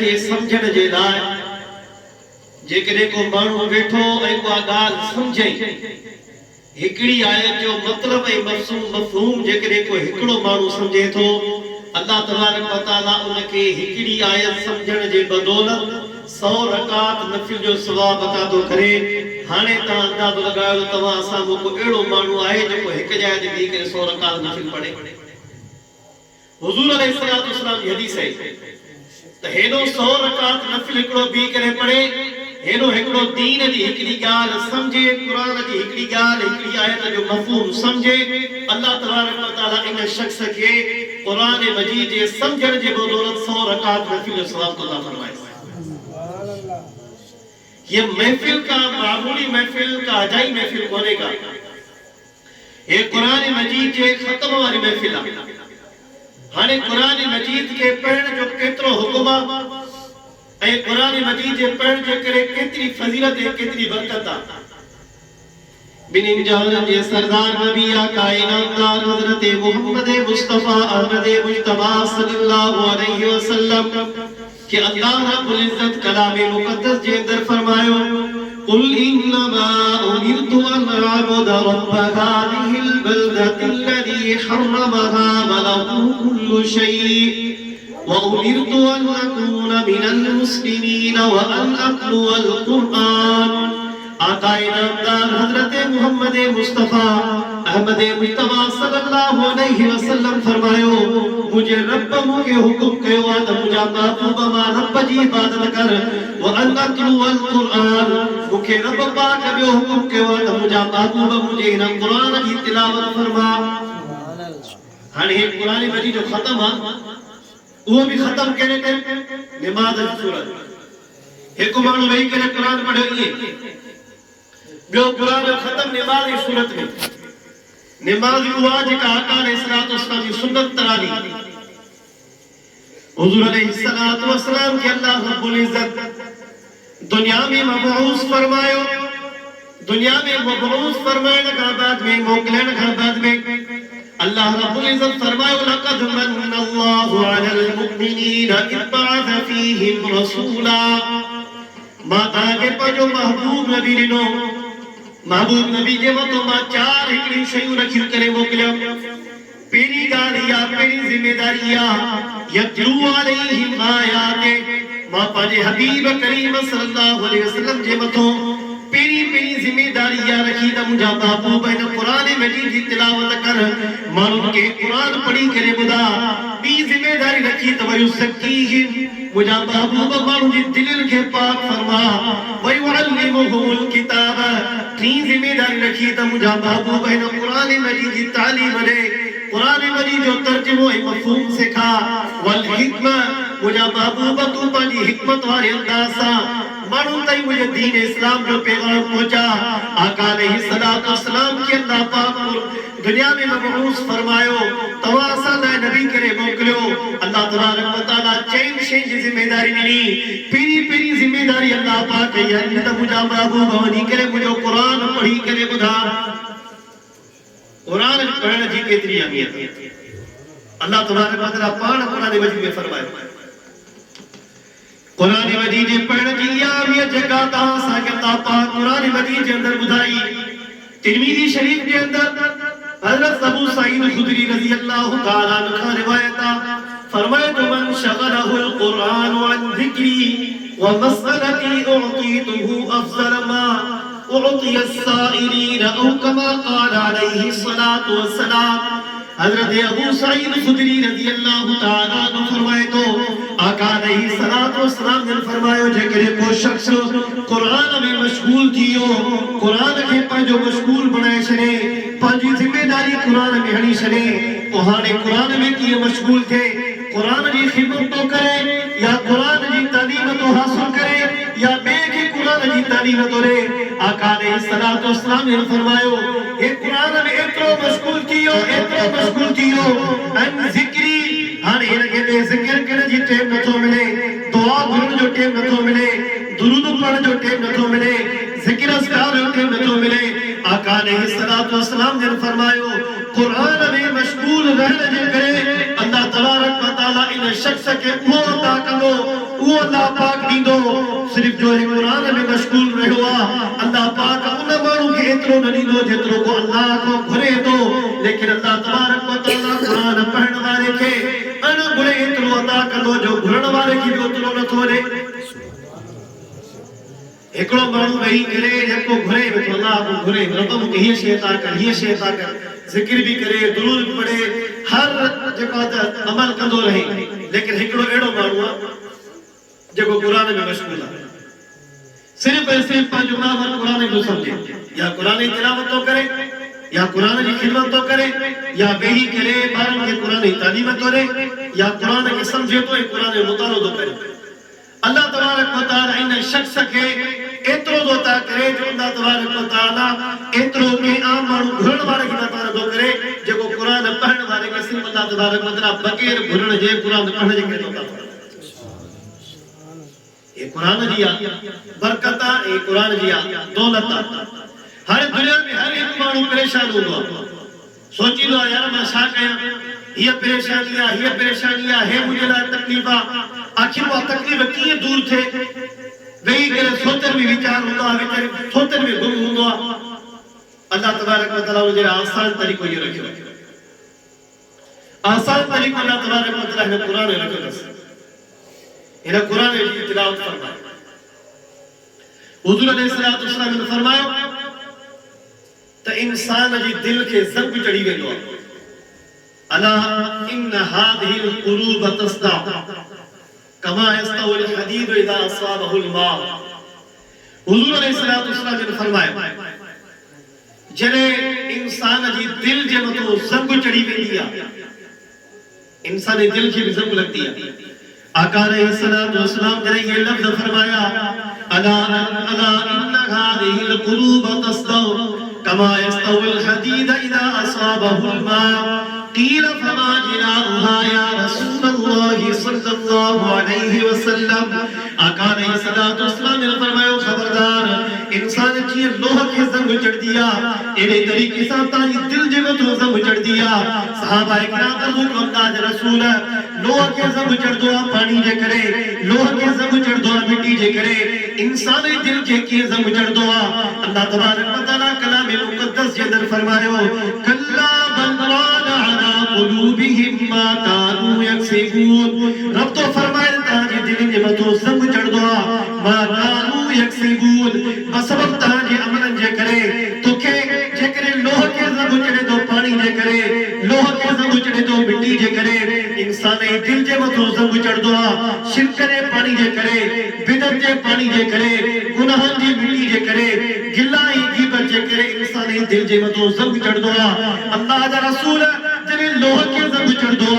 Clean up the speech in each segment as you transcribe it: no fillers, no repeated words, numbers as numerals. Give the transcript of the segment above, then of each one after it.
खे समझण जे लाइ जेकॾहिं को माण्हू वेठो ऐं उहा ॻाल्हि सम्झे हिकिड़ी आयत जो मतिलब ऐं मफ़हूम जेकॾहिं को हिकिड़ो माण्हू सम्झे थो अल्लाह तबारक व तआला उनखे हिकिड़ी आयत सम्झण जे बदौलत 100 रकात नफिल जो सवाब अता थो करे। हाणे तव्हां अंदाज़ो लॻायो तव्हां असां को अहिड़ो माण्हू आहे जेको हिकु जाइ ते बीह करे 100 रकात नफिल पढ़े। हुज़ूर अलैहिस्सलातु वस्सलाम जी हदीस है त हेॾो 100 रकात नफिल हिकिड़ो बीह करे पढ़े, हेॾो हिकिड़ो दीन जी हिकिड़ी ॻाल्हि सम्झे, क़ुरान जी हिकिड़ी ॻाल्हि हिकिड़ी आयत जो मफ़हूम सम्झे, अल्लाह तबारक व तआला इन शख्स खे क़ुरान मजीद जे सम्झण जे बदौलत 100 रकात नफिल जो सवाब अता फरमाए। ये महफिल का मामूली महफिल का अजाई महफिल कोने का, ये कुरान मजीद के खत्म वाली महफिल है। हाने कुरान मजीद के पढ़ण जो केतरो हुक्म ए कुरान मजीद के पढ़ण जे करे केतरी फजीलत है, केतरी बरकत है। बिन जान जे सरदार नबी आका इनामदार हजरत मोहम्मद मुस्तफा अहमद मुज्तबा सल्लल्लाहु अलैहि वसल्लम कि अल्लाह रब्बुल इज्जत कलाम मुकद्दस जे अंदर फरमायो कुल इन्नमा उमिरतु अन अअबुद रब्ब हादिहिल बलदति अल्लज़ी हर्रमहा व लहु कुल्लु शै व उमिरतु अन अकून मिनल मुस्लिमीन व अन अत्लुअल कुरआन। आका इनामदार हजरत मोहम्मद मुस्तफा अहमद मुज्तबा सल्लल्लाहु अलैहि वसल्लम फरमायो मुझे रब मुके हुक्म कयो आ त मुजा महबूब मा रब जी इबादत कर व अन अत्लुअल कुरआन। मुके रब पाक जो हुक्म कयो आ त मुजा महबूब मुझे इन कुरान जी तिलावत फरमा। हाणे हे कुरान मजीद जो खत्म आ, वो भी खत्म करे थे नमाज जी सूरत। एक माण्हू वेही करे कुरान पढ़ियो इए, ॿियो कुरान जो खत्म नमाज जी सूरत में। नमाज उहा जेका आका अलैहिस्सलातु वस्सलाम जी सुन्नत तरानी हुजूर अलैहिस्सलातु वस्सलाम के अल्लाह रब्बुल इज्जत दुनिया में मबऊस फरमायो। दुनिया में मबऊस फरमाइण खां बाद में मोकलण खां बाद में अल्लाह रब्बुल इज्जत फरमायो लक़द मन्नल्लाहु अलल मुमिनीन इज़ बअथ फीहिम रसूला। मां तव्हांखे पंहिंजो महबूब नबी ॾिनो, महबूब नबी जे मथां मां 4 हिकिड़ी शयूं रखियूं करे मोकिलियम। पहिरीं ॻाल्हि इहा, पहिरीं ज़िमेदारी यतलू अलैहिम आयाते, मां पंहिंजे हबीब करीम सल्लल्लाहु अलैहि वसल्लम जे मथां पहिरीं ज़िमेदारी इहा रखी त मुंहिंजा महबूब इन क़ुरान मजीद जी तिलावत कर, माण्हुनि खे क़ुरान पढ़ी करे ॿुधा। ॿी ज़िमेदारी रखी त वयुज़क्कीहिम, मुंहिंजा महबूब माण्हुनि जी दिलनि खे पाक फरमा। वयुअल्लिमुहुमुल किताब, टी ज़िमेदारी रखी त मुंहिंजा महबूब इन क़ुरान मजीद जी तालीम ॾे, क़ुरान मजीद जो तर्जुमो ऐं मफ़हूम सिखा। वल हिकमा, मुंहिंजा महबूब तूं पंहिंजी हिकमत वारे अंदाज़ सां माण्हुनि ताईं मुंहिंजे दीन इस्लाम जो पैगाम पहुचा। आका अलैहिस्सलातु वस्सलाम खे अल्लाह पाक दुनिया में मबऊस फरमायो, तव्हां असां लाइ नबी करे मोकिलियो। अल्लाह तबारक व तआला 4 शयुनि जी ज़िमेदारी ॾिनी। पहिरीं ज़िमेदारी अल्लाह पाक कई आहे त मुंहिंजा महबूब वञी करे मुंहिंजो क़ुरान पढ़ी करे ॿुधा। क़ुरान पढ़ण जी केतिरी अहमियत आहे, अल्लाह तबारक व तआला पाण क़ुरान मजीद में फरमायो। क़ुरान मजीद जे पढ़ण जी इहा अहमियत जेका तव्हां असांखे अल्लाह पाक क़ुरान मजीद जे अंदर ॿुधाई। तिरमिज़ी शरीफ जे अंदर हज़रत अबू सईद खुदरी रज़ी अल्लाह तआला अन्हु खां रिवायत आहे, फरमाए तो मन शगलहुल क़ुरान अन ज़िक्री व मसअलती उअतीतुहु अफ़ज़ल मा उअतिय अस्साइलीन औ कमा क़ाल अलैहि सलातु वस्सलाम। हज़रत अबू सईद खुदरी रज़ी अल्लाह तआला अन्हु फरमाए तो आका अलैहिस्सलातु वस्सलाम ने फरमायो जेकॾहिं को शख्स क़ुरान में मशगूल थियो, क़ुरान खे पंहिंजो मशगूल बणाए छॾे, पंहिंजी ज़िमेदारी क़ुरान में हणी छॾे, पोइ हाणे क़ुरान में कीअं मशगूल थिए, क़ुरान जी ख़िदमत तो करे या क़ुरान जी तालीम तो हासिल करे या ॿिए खे क़ुरान जी तालीम तो ॾे। आका अलैहिस्सलातु वस्सलाम ने फरमायो हे क़ुरान में एतिरो मशगूल थियो अन ज़िक्री, हाणे हिनखे ॿिए ज़िक्र करण जी टाइम नथो मिले, दुआ घुरण जो टाइम नथो मिले, दुरूद पढ़ण जो टाइम नथो मिले, ज़िक्र अस्कार जो टाइम नथो मिले। आका अलैहिस्सलातु वस्सलाम ने फरमायो क़ुरान में मशगूल रहण जे करे अल्लाह तबारक व तआला इन शख्स के वो अता कंदो, वो अल्लाह पाक दींदो सिर्फ जो है कुरान में मशगूल रहो अल्लाह पाक उन मानू के एतरो न दींदो जेतरो को अल्लाह को घुरे तो लेकिन अल्लाह तबारक व तआला कुरान पढ़न वाले के अन घुरे एतरो अता कंदो जो घुरण वाले की भी ओतरो न थोरे एकड़ो मानू वही करे जेको घुरे तो अल्लाह को घुरे रब के ये शैतान कर ये शैतान कर जिक्र भी करे दुरूद पढ़े हर जेको अमल कंदो रहे लेकिन एकड़ो एड़ो मानू जेको कुरान में मशगूल है सिर्फ ऐसे पांच माहर कुरान को समझे या कुरान की तिलावत तो करे या कुरान की खिदमत तो करे या वही करे बारन के कुरान की तालीम तो रे या कुरान के समझे तो कुरान के मुतालो तो करे अल्लाह तबारक व तआला इन शख्स के एतरो दोता करे जो अल्लाह तबारक व तआला एतरो के आम मानू घुरण वाले की तारा दो करे जेको कुरान पढ़न वाले के सिर्फ अल्लाह तबारक व तआला बगैर घुरण जे कुरान पढ़ने जे करे दोता ये कुरान जी बरकत ये कुरान जी दौलत हर दुनिया में हर एक मानू परेशान हुआ सोची लो यार मैं छा कया ये परेशानियां है मुझे ला तकलीफा आखिर वो तकलीफ किए दूर थे वही करे सोचन में विचार हुंदो विचार सोचन में गुम हुंदो अल्लाह तबारक व तआला जे आसान तरीको ये रखियो आसान तरीको अल्लाह तबारक व तआला ने कुरान में रखियो इन कुरान की तिलावत फरमाए हुजूर अलैहिस्सलातु वस्सलाम ने फरमायो त इंसान जी दिल के जंग चढ़ी वेंदो अला इन हादिहिल कुरूब तस्दा कमा यस्तउल हदीद इदा असाबहुल मा हुजूर अलैहिस्सलातु वस्सलाम ने फरमाया जने इंसान जी दिल जे मतो जंग चढ़ी वेंदी आ इंसान दिल की भी जंग लगती है आका अलैहिस्सलातु वस्सलाम ने ये लफ्ज फरमाया अला अला इन हादिहिल कुरूब तस्दा कमा यस्तउल हदीद इदा असाबहुल मा कील फमा जिनाहा या रसूलुल्लाह सल्लल्लाहु अलैहि वसल्लम आका अलैहिस्सलातु वस्सलाम ने फरमाया खबरदार इंसान जी लोह के जंग चढ़ दिया एड़े तरीके से ताजी दिल जे में तो जंग चढ़ दिया सहाबा इकराम अर्ज़ को अल्लाह के रसूल लोह के जंग चढ़ दो पानी जे करे लोह के जंग चढ़ दो मिट्टी जे करे इंसान दिल के जंग चढ़ दो अल्लाह तबारक व तआला कलाम मुकद्दस जे अंदर फरमायो कल्ला बल अला कुलूबिहिम मा कानू यक्सिबून रब तो फरमाए ताजी दिल जे में तो जंग चढ़ दो मा कानू यक्सिबून बसबब ताजी अमल जे करे तोखे जे करे लोह के जंग चढ़े दो पानी जे करे लोह के जंग चढ़े दो मिट्टी जे करे इंसान दिल जे में तो जंग चढ़ दो शिरक करे पानी जे करे बिदत जे पानी जे करे गुनाह जी मिट्टी जे करे गिलाई गिबत जे करे इंसान दिल जे में तो जंग चढ़ दो अल्लाह दा रसूल जने लोह के जंग चढ़ दो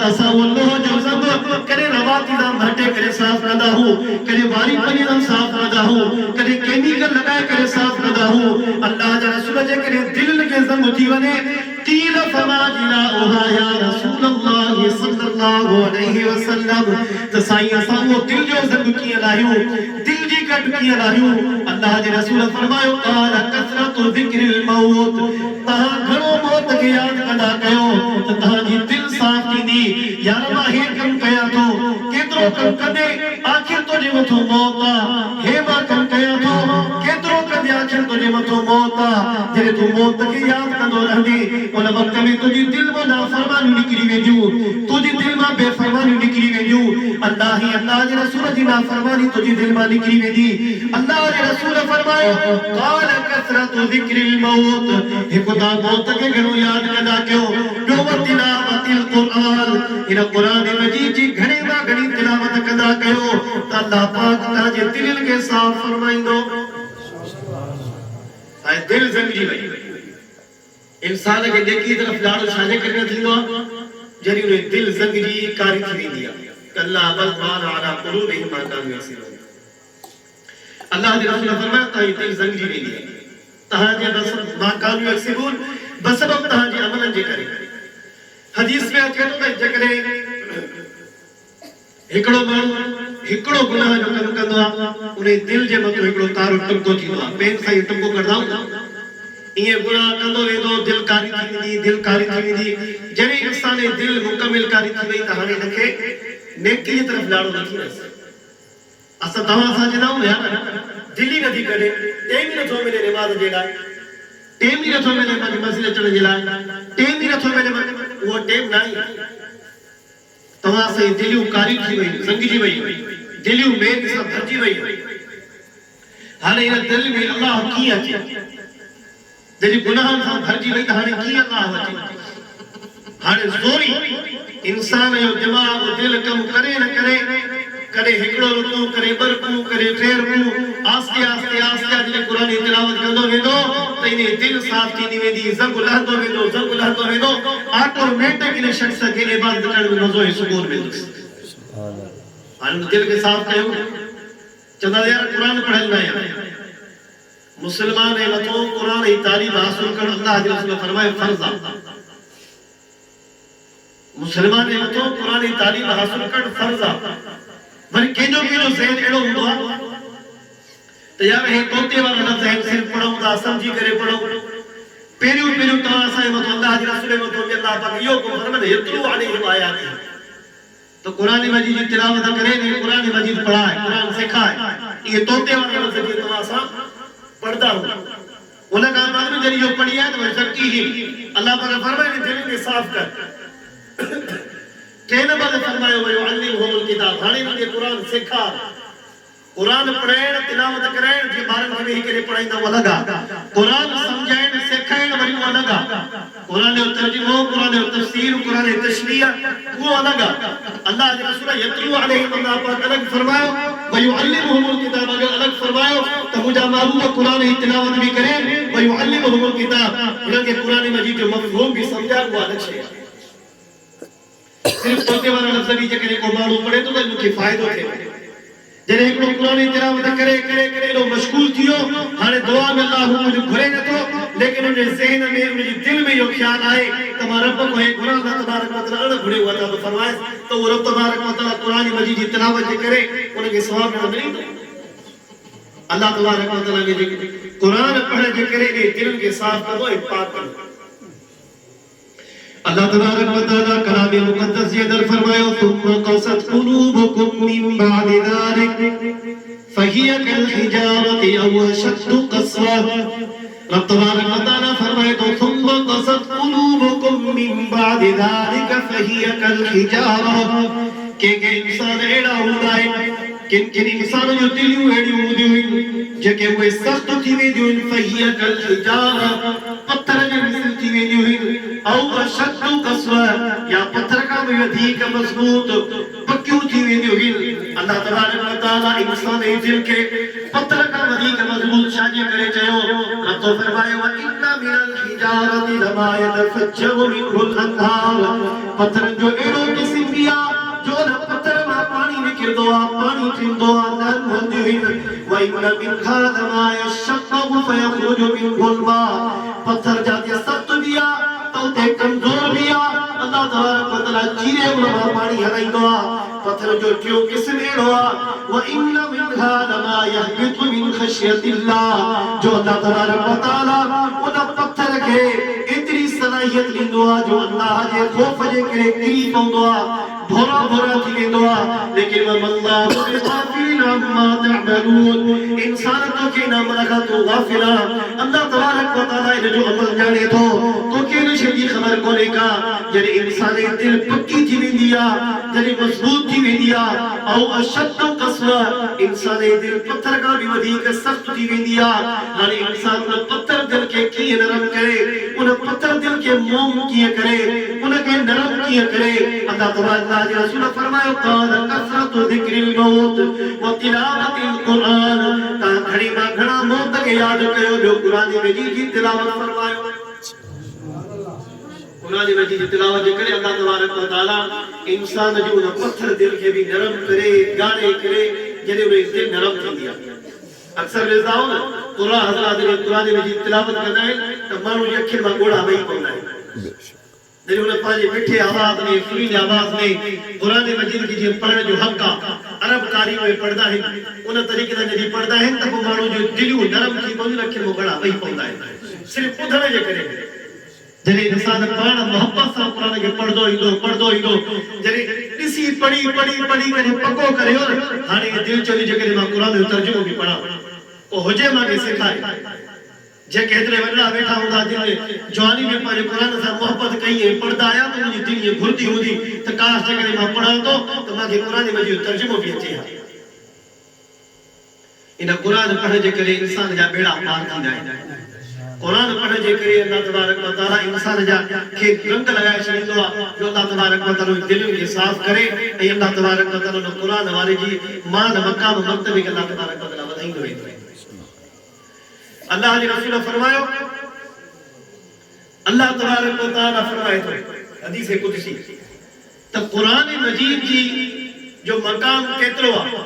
तसा वो लोह जो जंग करे रवाती दा मटे करे साफ रदा हो करे वारी पनी दा साफ रदा हो करे केमिकल लगा करे साफ रदा हो अल्लाह दा रसूल जे करे दिल के जंग थी वने कील फमा जिला ओहा या रसूलुल्लाह सल्लल्लाहु अलैहि वसल्लम तसाई असा वो दिल जो जंग की लायो दिल जी कट की लायो अल्लाह जे रसूल फरमायो काल कसरतु जिक्रिल मौत ता घणो मौत के याद कंदा कयो त ताजी दिल साफ थींदी यार मां हे कम कया तो केतरो कम कदे आखिर तो जे मथो मौत हे मां कम कया तो केतरो कदे आखिर तो जे मथो मौत जरे तू मौत के याद कंदो रहंदी उन वक्त में तुझी दिल में नाफरमानी निकली वेंदियूं तुझी दिल में बेफरमानी निकली वेंदियूं अल्लाह ही अल्लाह जे रसूल जी नाफरमानी तुझी दिल में निकली वेंदी अल्लाह जे रसूल फरमायो काल कसरतु जिक्रिल मौत हे खुदा मौत के घणो याद कंदा कयो ॿियो तिलावतिल कुरान इन कुरान मजीद जी घणे मां घणी तिलावत कंदा कयो त अल्लाह पाक ताजे दिल के साफ फरमाइंदो ऐं दिल ज़ंगी वई इंसान के नेकी तरफ लाड़ो छाजे करने थींदो जरी उन दिल ज़ंग जी कारी थी वेंदी आहे कल्ला बल मान अला कुलूबिहिम मा कानू यक्सिबून अल्लाह जे रसूल फरमाया ताई दिल ज़ंग जी वेंदी आहे तहां जे बस मा कानू यक्सिबून बसबब तहां जे अमलन जे करे हदीस में अचे तो जे करे हिकड़ो माण्हू हिकड़ो गुनाह जो कम कंदो आहे उन दिल जे मथो हिकड़ो तारो टंको थींदो आहे पेन सां टंको करदा ये गुनाह कंदो वेंदो दिल कारी थी वेंदी जने इंसान दिल मुकम्मल कारी थी वई त हाणे नखे नेकी जी तरफ लाड़ो नथी रहे असां तव्हां सां जदाऊं या दिल्ली नथी कढे टेम ई नथो मिले निमाज़ जे लाइ टेम ई नथो मिले मस्जिद अचण जे लाइ टेम ई नथो मिले उहो टेम न आहे तव्हां सां दिलियूं कारी थी वई संगजी वई दिलियूं मेद सां भरजी वई हाणे इन दिल में अल्लाह कीअं अचे जॾहिं गुनाहनि सां भरजी वई त हाणे कीअं अल्लाह अचे हाणे ज़ोरी इंसान जो दिमाग़ दिल कम करे न करे करे हिकड़ो रुकू करे ॿ रुकू करे टे रुकू आस्ते आस्ते आस्ते जॾहिं क़ुर जी तिलावत कंदो वेंदो त इन दिल साफ़ थींदी वेंदी ज़ंग लहंदो वेंदो ऑटोमेटिक इन शख़्स खे इबादत करण में मज़ो ऐं सुकून मिलंदो हाणे दिल खे साफ़ कयो चवंदा यार क़ुर पढ़ियल न आहियां मुसलमान जे मथां क़ुर जी तालीम हासिल करणु अल्लाह जे रसूल फरमायो फर्ज़ आहे मुसलमान जे मथां क़ुर जी तालीम हासिल करणु फर्ज़ आहे वरी कंहिंजो ज़हन अहिड़ो हूंदो आहे त यार हे तोते वारा लफ़्ज़ आहिनि सिर्फ़ पढ़ूं था सम्झी करे पढ़ूं पहिरियों तव्हां असांजे मथां अल्लाह जे रसूल जे मथां अल्लाह पाक इहो हुकुम फरमाए यतलू अलैहिम आयाती तो कुरान मजीद की तिलावत करे ने कुरान मजीद पढ़ाए कुरान सिखाए ये तोते वाला लफ्ज़ की तव्हां सां पढ़दा रहो उन का बाद में जॾहिं इहो पढ़ी आहे त वरी सकी ही अल्लाह पाक फरमाए कि दिल खे साफ़ कर केन बाद फरमायो वयो अल्लिमहुल किताब हाणे इनखे कुरान सिखा कुरान पढ़ण तिलावत करण जे ॿारनि खे वेही करे पढ़ाईंदा उहा अलॻि आहे कुरान सम्झाइण सिखाइण वरी उहा अलॻि आहे कुरान जो तर्जुमो कुरान जो तफसीर कुरान जी तशरीह वो अलग है अल्लाह के रसूल यतलू अलैहिम अल्लाह पाक अलग फरमायो व युअल्लिमुहुल किताब अगर अलग फरमायो तो मुजा महबूब कुरान की तिलावत भी करे व युअल्लिमुहुल किताब उनके कुरान मजीद जो मफहूम भी समझा वो अलग है सिर्फ तोते वाला लफ्ज़ भी जेके को मानू पढ़े तो उनके फायदो थे जने एकड़ो कुरान की तिलावत करे करे करे लो मशगूल थियो हाने दुआ में अल्लाह मुझे घुरे न तो लेकिन उनके ज़हन में उनके दिल में यो ख्याल आए तुम्हारा रब को है कुरान अल्लाह तबारक व तआला अन घुरे हुआ था तो फरमाए तो वो रब तबारक व तआला कुरान मजीद की तिलावत करे उनके सवाब में मिली अल्लाह तबारक व तआला ने कुरान पढ़े जे करे ने दिल के साफ करो पाक करो अल्लाह तबारक व तआला कलाम मुकद्दस के अंदर फरमायो तुम क़सत कुलूबुकुम मिन बाद ज़ालिक फहिय कल हिजारति अव अशद्दु क़स्वा रब तबारक व तआला फरमाए तो तुम क़सत कुलूबुकुम मिन बाद ज़ालिक फहिय कल हिजारा के इंसान एड़ा हुंदा है किन इंसान जो दिलियूं एड़ियूं हूंदियूं जेके उहे सख्त थी वेंदियूं फहिय कल हिजारा पत्थर जे मिसल थी वेंदियूं औ अशद्दु क़स्वा या पत्थर का भी अधिक मजबूत पक्कियूं थी वेंदियूं अल्लाह तबारक व तआला इंसान जे दिल के पत्थर का अधिक मजबूत छाजे करे चयो रब तो फरमाए व इन्ना मिनल हिजारति लमा यतफज्जरु मिनहुल अनहार पत्थर जो एड़ो किस्म बिया जो न पत्थर मा पानी निकरदो आ पानी थींदो आ नरम होंदियूं व इन्ना मिनहा लमा यशक्कु फयखरुजु मिनहुल मा पत्थर जाते सख्त बिया तो ते कमजोर बिया अल्लाह तबारक व तआला चीरे उनमा पानी हलाइंदो आ पत्थर जो टियो किस्म एड़ो आ व इन्ना मिनहा लमा यहबितु मिन खशियतिल्लाह जो अल्लाह तबारक व तआला उन पत्थर के इतनी सलाहियत लिंदो आ जो अल्लाह जे खौफ जे करे किरी पवंदो आ भोरा भोरा थी वेंदो आ लेकिन वल्लाहु बिगाफिलिन अम्मा तअमलून इंसान तो के ना मलका तो गाफिला अल्लाह तबारक व तआला इन जो अमल जाने तो के न शदी खबर कोने का जने इंसान दिल पक्की थी वेंदी आ जने मजबूत थी वेंदी आ औ अशद्दु क़स्वा इंसान दिल पत्थर का भी अधिक सख्त थी वेंदी आ हाने इंसान उन पत्थर दिल के की नरम करे उन पत्थर दिल के मोम किए करे उनके नरम किए करे अल्लाह तबारक व रसूल फरमायो कान कसरतु ज़िक्रिल मौत व तिलावतिल कुरान ता घड़ी मा घणा मौत के याद कयो जो कुरान मजीद की तिलावत फरमायो कुरान मजीद की तिलावत करे अल्लाह तबारक व तआला इंसान जो न पत्थर दिल के भी नरम करे गाने करे जने वे दिल नरम थी दिया अक्सर लेजाओ ना कुरान हजरत ने कुरान मजीद तिलावत करना है तो मानो ये अखिर मा गोड़ा वही पवना है जने उन पाजे मिठे आवाज में सुरीली आवाज में कुरान मजीद की जे पढ़ने जो हक आ अरब कारी में पढ़दा है उन तरीके से जदी पढ़दा है तब मानो जो दिलियों नरम थी पवनी अखिर मा गोड़ा वही पवना है सिर्फ ॿुधण जे करे जने इंसान पाण मोहब्बत सां कुरान के पढ़दो ईंदो जने ॾिसी पढ़ी करे पको करे हाणे दिल चली जेकॾहिं मां क़ुरान जो तर्जुमो बि पढ़ां को हुजे मांखे सेखारे जेके हेतिरे वॾा वेठा हूंदा जिन जवानी में पंहिंजे क़ुरान सां मोहबत कई ऐं पढ़ंदा आया त मुंहिंजी दिलि ईअं घुरंदी हूंदी त काश जेकॾहिं मां पढ़ां थो त मूंखे क़ुरान मजीद जो तर्जुमो बि अचे हा इन क़ुरान पढ़ण जे करे इंसान जा बेड़ा पार थींदा आहिनि क़ुरान पढ़ण जे करे अल्लाह तबारक व तआला इंसान जा खे रंग लगाए छॾींदो आहे जो अल्लाह तबारक व तआला दिलि खे साफ़ करे ऐं अल्लाह तबारक व तआला क़ुरान वारे जी मान मक़ाम मर्तबे खे अल्लाह तबारक व तआला वधाईंदो वेंदो अल्लाह जे रसूल फरमायो अल्लाह तबारक व तआला फरमाए थो हदीस कुदसी त क़ुरान मजीद जी जो मक़ाम केतिरो आहे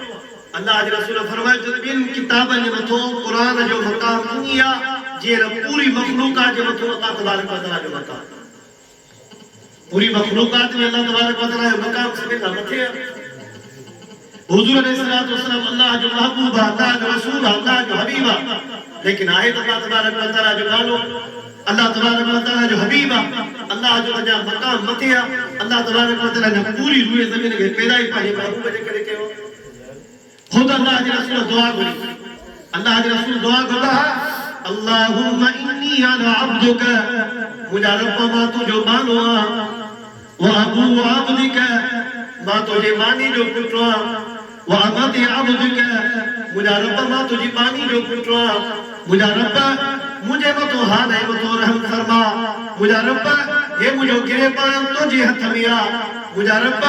अल्लाह जे रसूल फरमाए त ॿिन किताबनि जे मथो क़ुरान जो मक़ाम ईअं आहे जीअं पूरी मखलूक़ात जे मथो अल्लाह तबारक व तआला जो मक़ाम पूरी मखलूक़ात में अल्लाह तबारक व तआला जो मक़ाम सभिनि खां मथे आहे हुजूर अलैहिस्सलातु वस्सलाम अल्लाह जो महबूब आहे अल्लाह जो रसूल आहे अल्लाह जो हबीब आहे लेकिन आहे त अल्लाह तबारक व तआला जो नालो अल्लाह तबारक व तआला जो हबीब आहे अल्लाह जो अञा मक़ाम मथे आहे अल्लाह तबारक व तआला ने पूरी रूए ज़मीन खे पैदा ई पंहिंजे महबूब जे करे कयो खुद अल्लाह जे रसूल दुआ घुरी अल्लाह जे रसूल दुआ घुरंदा अल्लाहुम्मा इन्नी अना अब्दुक मुंहिंजा रब मां तुंहिंजो बानो आहियां व अबू अब्दिक मां तुंहिंजे बानी जो पुटु आहियां व अमति अब्दिक मुंहिंजा रब मां तुंहिंजी बानी जो पुटु आहियां मुंहिंजा रब मुझे मतो हाल है मतो रहम फरमा मुझा रब ये मुझो गिरेबान तुझे हथ में आ मुझा रब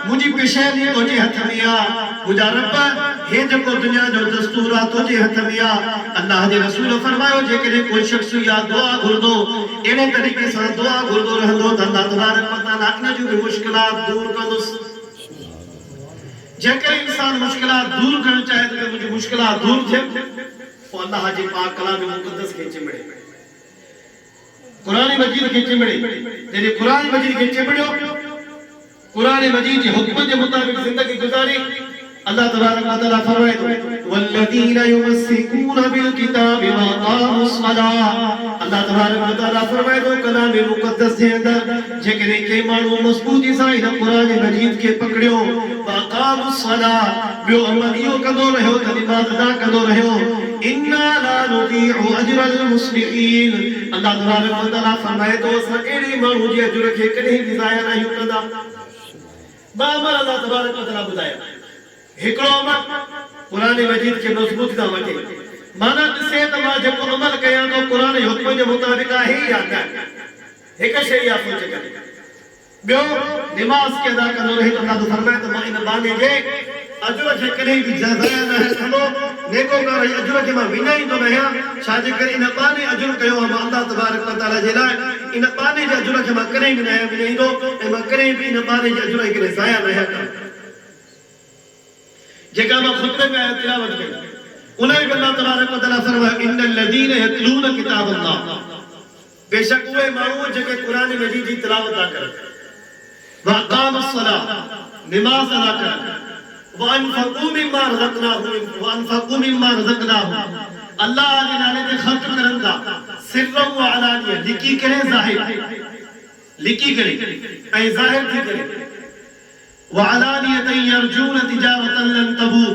मुझी पेशेनी तुझे हथ में आ मुझा रब हे जको दुनिया जो दस्तूर आ तुझे हथ में आ अल्लाह दे रसूल फरमायो जे के कोई शख्स या दुआ घुरदो एने तरीके से दुआ घुरदो रहंदो त अल्लाह तबारक व तआला इन जो मुश्किलात दूर कंदुस जेके इंसान मुश्किलात दूर करण चाहे तो मुझे मुश्किलात दूर थे तो अल्लाह जे पाक कलाम मुक़द्दस के चिमड़े कुरान मजीद के चिमड़े जने कुरान मजीद के चिमड़ो कुरान मजीद के हुक्म के मुताबिक जिंदगी गुजारी अल्लाह तबारक व तआला फरमाए वल्लदीना युमस्सिकूना बिल किताबि व अक़ामुस सलाह अल्लाह तबारक व तआला फरमाए तो कलाम मुक़द्दस के अंदर जेकरे के मानू मजबूती से इन कुरान मजीद के पकड़ियो व अक़ामुस सलाह बियो अमल यो कदो रहो त नमाज अदा कदो रहो इन्ना ला नुदीउ अजरल मुस्लिमीन अल्लाह तबारक व तआला फरमाए तो अस एड़ी मानू जे अजर के कहीं भी जाया नहीं कंदा बाबर अल्लाह तबारक व तआला बुधाया एकड़ो अमल कुरान मजीद के मजबूत ना वटे माना से त मा जको अमल कया तो कुरान हुक्म के मुताबिक है या न एक शे या सोच कर बियो नमाज के अदा करो रही तो अल्लाह फरमाए तो मा इन बाने जे अजर के कहीं भी जाया न हलो नेको कर अजर के मा विनाई तो नया शादी कर इन बाने अजर कयो हम अल्लाह तबारक व तआला जे लाए इन बाने जे अजर के मा कहीं भी नया विनाई दो ए मा कहीं भी इन बाने जे अजर के जाया न कर जेका मा खुतबे में तिलावत कई उन्हें भी अल्लाह तबारक व तआला फरमाया इन्नल लदीन यतलून किताब अल्लाह बेशक वे मानू जेके कुरान मजीद की तिलावत कर व अक़ामुस सलाह नमाज अदा कर व अनफक़ू मिम्मा रज़क़नाहुम अल्लाह के नाले ते खर्च करंदा सिर्रम व अलानिया लिखी करे जाहिर लिखी करे ऐ जाहिर थी करे वअलानियत यरजून तिजारतन लन तबूर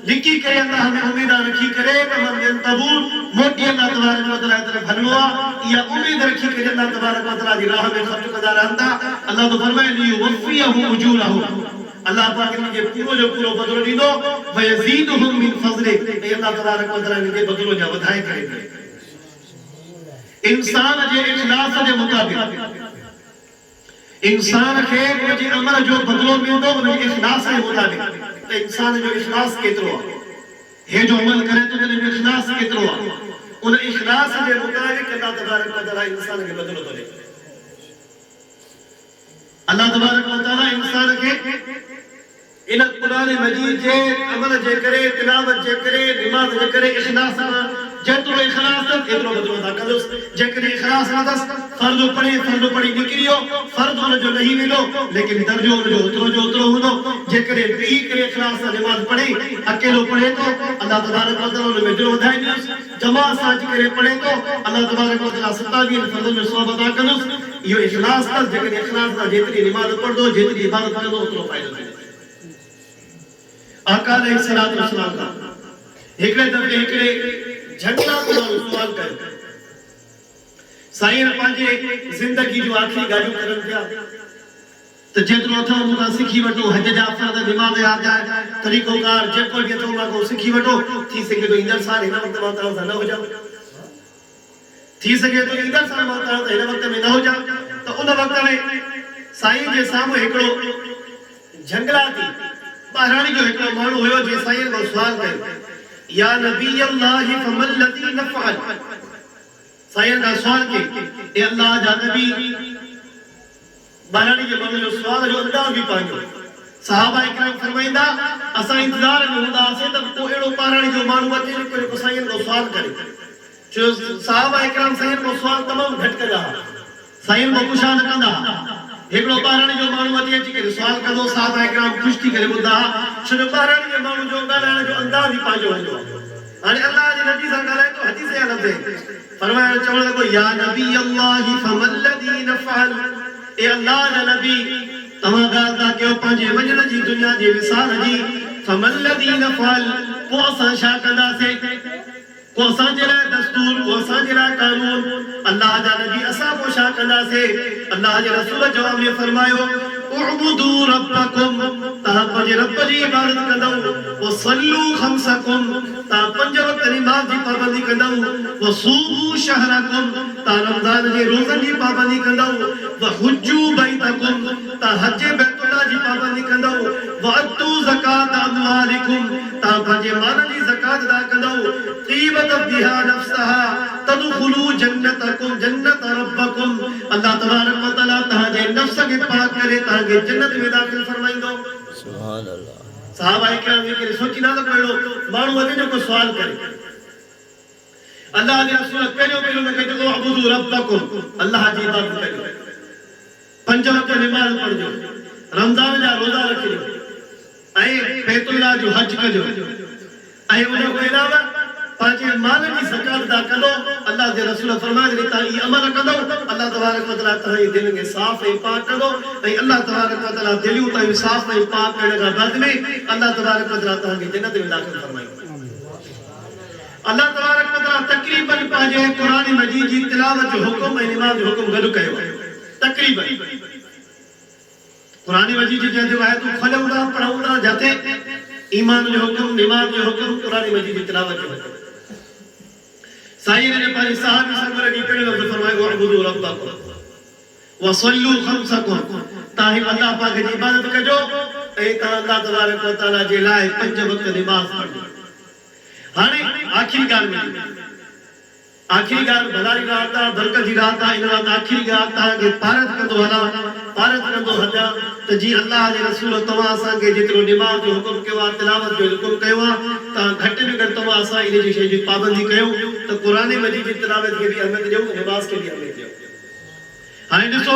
लिखी करे अल्लाह में उम्मीद रखी करे त मन तबूर मोटी अल्लाह तबारक व तआला तरफ भलवा या उम्मीद रखी करे अल्लाह तबारक व तआला जी राह में खर्च कदा रहंदा अल्लाह तो फरमाए ली वफियहु उजूरहु अल्लाह पाक इनके पूरो जो पूरो बदलो दीदो व यजीदुहुम मिन फज़ले ए अल्लाह तबारक व तआला इनके बदलो जा वधाए करे इंसान जे इखलास जे मुताबिक इंसान के मुझे अमल जो बदलो मिलदो उन इखलास के मुताबिक तो इंसान जो इखलास केतरो है जो अमल करे तो उन इखलास केतरो उन इखलास के मुताबिक अल्लाह तबारक व तआला इंसान के बदलो दे अल्लाह तबारक व तआला इंसान के इन कुरान मजीद जे अमल जे करे तिलावत जे करे नमाज जे करे इखलास जेतिरो इखलास अथसि एतिरो बदिलो अदा कंदुसि। जेकॾहिं इखलास न अथसि, फर्ज़ पढ़ी निकिरी वियो, फर्ज़ हुनजो नहीं वेंदो, लेकिन दर्जो हुनजो ओतिरो जो ओतिरो हूंदो। जेकॾहिं बीही करे इखलास सां निमाज़ पढ़े, अकेलो पढ़े थो, अल्लाह तबारक व तआला हुन में दिलो वधाईंदुसि। जमात सां अची करे पढ़े थो, अल्लाह तबारक व तआला 27 फर्ज़ में सवाब अदा कंदुसि। इहो इखलास अथसि। जेकॾहिं इखलास सां जेतिरी निमाज़ पढ़ंदो, जेतिरी इबादत कंदो, ओतिरो फ़ाइदो थींदो। आका अलैहिस्सलातु वस्सलाम का हिकड़े दफ़े हिकड़े झंडा को सुवाल कयो, साईं पंहिंजे ज़िंदगी जो आखिरी ॻाल्हियूं करनि पिया त जेतिरो अथव मूंखां सिखी वठो, हज जा फ़र्ज़, निमाज़ आदा, तरीक़ोकार जेको बि अथव मूंखां सिखी वठो। थी सघे तो ईंदड़ साल हिन वक़्त मां तव्हां सां न हुजां, थी सघे तो ईंदड़ साल मां तव्हां सां हिन वक़्त में न हुजां। त उन वक़्त में साईं जे साम्हूं हिकिड़ो झंगलाती ॿाहिराणी जो हिकिड़ो माण्हू हुयो, जे साईं खां सुवाल कयो, या नबी अल्लाह फमल लज़ी नफ़अल। साईं का सवाल के ए अल्लाह जा नबी, ॿाहिराणी जे माण्हू जो सुवाल जो अंदाज़ बि पंहिंजो। सहाबा इकराम फरमाईंदा, असां इंतज़ार में हूंदासीं त को अहिड़ो ॿाहिराणी जो माण्हू अचे जेको साईं खां सुवाल करे। छो सहाबा इकराम साईं खां सुवाल तमामु घटि कंदा हुआ, साईं खां पुछा न कंदा हुआ। हिकिड़ो ॿाहिराणी जो माण्हू अची करे सुवाल कंदो, सहाबा इकराम ख़ुशि थी करे ॿुधा, छो जो ॿाहिराणी जे माण्हू जो ॻाल्हाइण जो अंदाज़ ई पंहिंजो हूंदो आहे। हाणे अल्लाह जे नबी सां ॻाल्हाए थो, हदीस या लफ़्ज़ फरमायो, चवण लॻो, या नबी अल्लाह फमल लज़ी नफ़अल। ए अल्लाह जा नबी, तव्हां ॻाल्हि था कयो पंहिंजे वञण जी, दुनिया जे विसार जी। फमल लज़ी नफ़अल, पोइ असां छा कंदासीं? को असांजे लाइ दस्तूर, को असांजे लाइ कानून। अल्लाह जा नबी, असां पोइ छा कंदासीं? अल्लाह जे रसूल जवाब में फरमायो, उअबुदू रब्बकुम, तव्हां पंहिंजे रब जी इबादत कंदव। वसल्लू खम्सकुम, तव्हां 5 वक़्त निमाज़ जी पाबंदी कंदव। वसूमू शहरकुम, तव्हां रमज़ान जे रोज़नि जी पाबंदी कंदव। वहुज्जू बैतकुम, तव्हां हज बैतुल्लाह जी पाबंदी कंदव। वअतू ज़कात अमवालिकुम, तव्हां पंहिंजे माल जी ज़कात अदा कंदव। तीबत बिहा नफ्सहा तदखुलू जन्नतकुम जन्नत रब्बकुम, अल्लाह तबारक व तआला तव्हांजे नफ्स खे पाक करे तव्हांखे जन्नत में दाख़िल फरमाईंदो। सुभान अल्लाह। सहाबा इकराम के सोचींदा त कोई माण्हू अचे जेको सुवाल करे। अल्लाह जे रसूल पहिरियों में कहियो, उअबुदू रब्बकुम, अल्लाह जी इबादत करियो, 5 वक़्त निमाज़ पढ़जो, रमज़ान जा रोज़ा रखिजो, ऐं बैतुल्लाह जो हज कजो, ऐं उन खां अलावा पंहिंजे माल जी ज़कात अदा कंदो। अल्लाह जे रसूल फरमाए, जॾहिं तव्हां इहे अमल कंदो, अल्लाह तबारक व तआला तव्हांजी दिलि खे साफ़ ऐं पाक कंदो। ऐं अल्लाह तबारक व तआला दिलियूं तव्हां साफ़ ऐं पाक करण खां बाद में अल्लाह तबारक व तआला तव्हांखे जन्नत में दाख़िल फरमाईंदो। अल्लाह तबारक व तआला तक़रीबन पंहिंजे क़ुरान मजीद जी तिलावत जो हुकुम ऐं निमाज़ जो हुकुम गॾु कयो आहे। तक़रीबन क़ुरान मजीद जी जंहिं आयतूं खोलियूं था, पढ़ूं था, जिथे ईमान जो हुकुम, निमाज़ जो हुकुम, क़ुरान मजीद जी तिलावत जो हुकुम। साईं ने पंहिंजे सहाबी सरवर खे पहिरियों लफ़्ज़ फरमायो, उअबुदू रब्बकुम वसल्लू खम्सकुम, तव्हां अल्लाह पाक जी इबादत कजो ऐं तव्हां अल्लाह तबारक व तआला जे लाइ 5 वक़्त निमाज़ पढ़जो। हाणे आखिरी ॻाल्हि में, आखिरी ॻाल्हि भलाई रात आहे, बरकत जी रात आहे। इन रात आखिरी ॻाल्हि तव्हांखे पारत कंदो हलां, पारत कंदो हलां त जी अल्लाह जे रसूल तव्हां असांखे जेतिरो निमाज़ जो हुकुम कयो आहे, तिलावत जो हुकुम कयो आहे, तव्हां घटि में घटि तव्हां असां इन जी शइ जी पाबंदी कयो त क़ुरान मजीद जी तिलावत खे बि अहमियत ॾियो, निमाज़ खे बि अहमियत ॾियो। हाणे ॾिसो,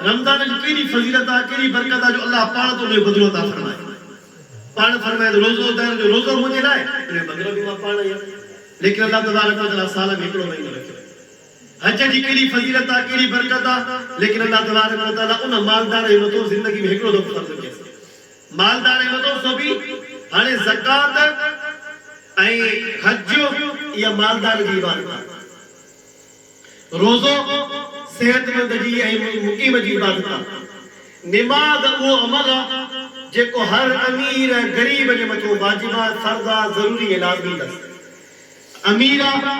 रमज़ान जी केॾी फज़ीलत आहे, केॾी बरकत आहे, जो अल्लाह पाण तो उनजो बदिलो था फरमाए। पाण फरमाए तो रोज़ोदार जो रोज़ो मुंहिंजे लाइ, उनजो बदिलो बि मां पाण आहियां। लेकिन अल्लाह तबारक व तआला साल में हिकिड़ो महीनो रखियो। हज जी केॾी फज़ीलत आहे, केॾी बरकत आहे, लेकिन अल्लाह तबारक व तआला उन मालदार जे मथां ज़िंदगी में हिकिड़ो दफ़ो फ़र्ज़ कयो। मालदार जे मथां सो बि हाणे ज़कात ऐं हज इहा मालदार जी इबादत आहे। रोज़ो सेहतमंद जी ऐं मुक़ीम जी इबादत आहे। निमाज़ उहो अमल आहे जेको हर अमीर ऐं ग़रीब जे मथां वाजिब आहे, फ़र्ज़ आहे, ज़रूरी ऐं लाज़मी आहे। अमीर आहे,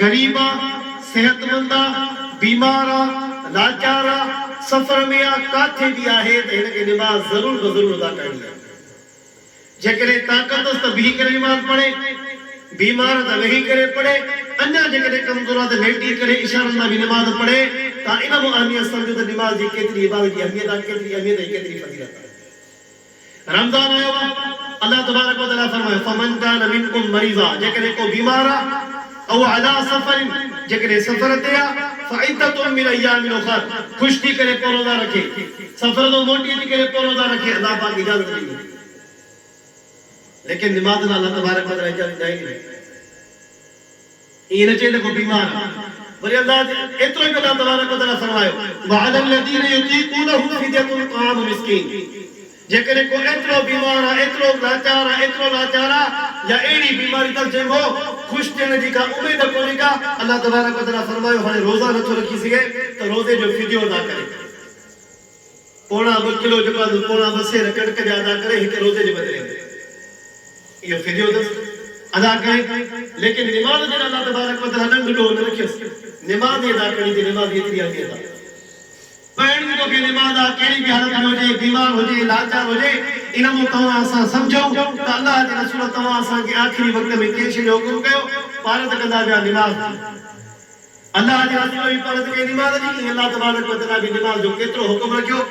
ग़रीब आहे, सेहतमंद आहे, बीमार आहे, लाचार आहे, सफ़र में आहे, काथे बि आहे त हिनखे निमाज़ ज़रूर ज़रूर अदा करणी आहे। जेकॾहिं ताक़त अथसि त बीही करे निमाज़ पढ़े, बीमार त वेही करे पढ़े, अञा जेकॾहिं कमज़ोर आहे त लेटी करे इशारनि सां बि निमाज़ पढ़े। तव्हां इन में अहमियत सम्झो त निमाज़ जी केतिरी इबादत जी अहमियत आहे, केतिरी अहमियत ऐं केतिरी फज़ीलत आहे। रमज़ान आयो आहे, अल्लाह तबारक व तआला फरमाए, फमन कान मिनकुम मरीज़ा, जेकॾहिं को बीमार आहे او علی سفر جکنے سفر تیا فعدۃ من ایام اخر خوش تھی کرے پر روزہ رکھے سفر تو موٹی تھی کرے پر روزہ رکھے اللہ پاک اجازت دی لیکن نماز اللہ تبارک و تعالی اجازت نہیں یہ نہ چاہے کو بیمار ولی اللہ اترو کہ اللہ تبارک و تعالی فرمایا وعلى الذين يطيقونه فدية طعام مسكين جکنے کو اترو بیمار اترو لاچارا یا ایڑی بیماری تک جنگو خوش تھینے جی کا امید کونے کا اللہ تبارک و تعالی فرمایا ہنے روزہ نہ تو رکھی سکے تو روزے جو فدیو ادا کرے پونا 2 کلو جو پونا بسے رکڑ کے ادا کرے ایک روزے جو بدلے یہ فدیو ادا کرے لیکن نماز دے اللہ تبارک و تعالی ڈنڈو نہ رکھے نماز ادا کرنی تھی نماز اتری آگے تھا پہن کو کہ نماز کیڑی بھی حالت میں ہو جائے بیمار ہو جائے لاچار ہو جائے انہوں تمام آسان سمجھو کہ اللہ کے رسول تمام آسان کے آخری وقت میں کیشے جو حکم کہو پارت کندہ بیا نماز اللہ کے رسول بھی پارت کے نماز نہیں اللہ تبارک و تعالی بھی نماز جو کترو حکم رکھو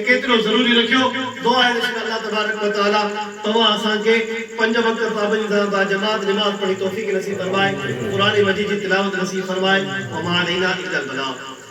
کترو ضروری رکھو دعا ہے کہ اللہ تبارک و تعالی تمام آسان کے 5 وقت پابندی با جماعت نماز پڑھی توفیق نصیب فرمائے قرآن مجید کی تلاوت نصیب فرمائے وما علینا الا البلاغ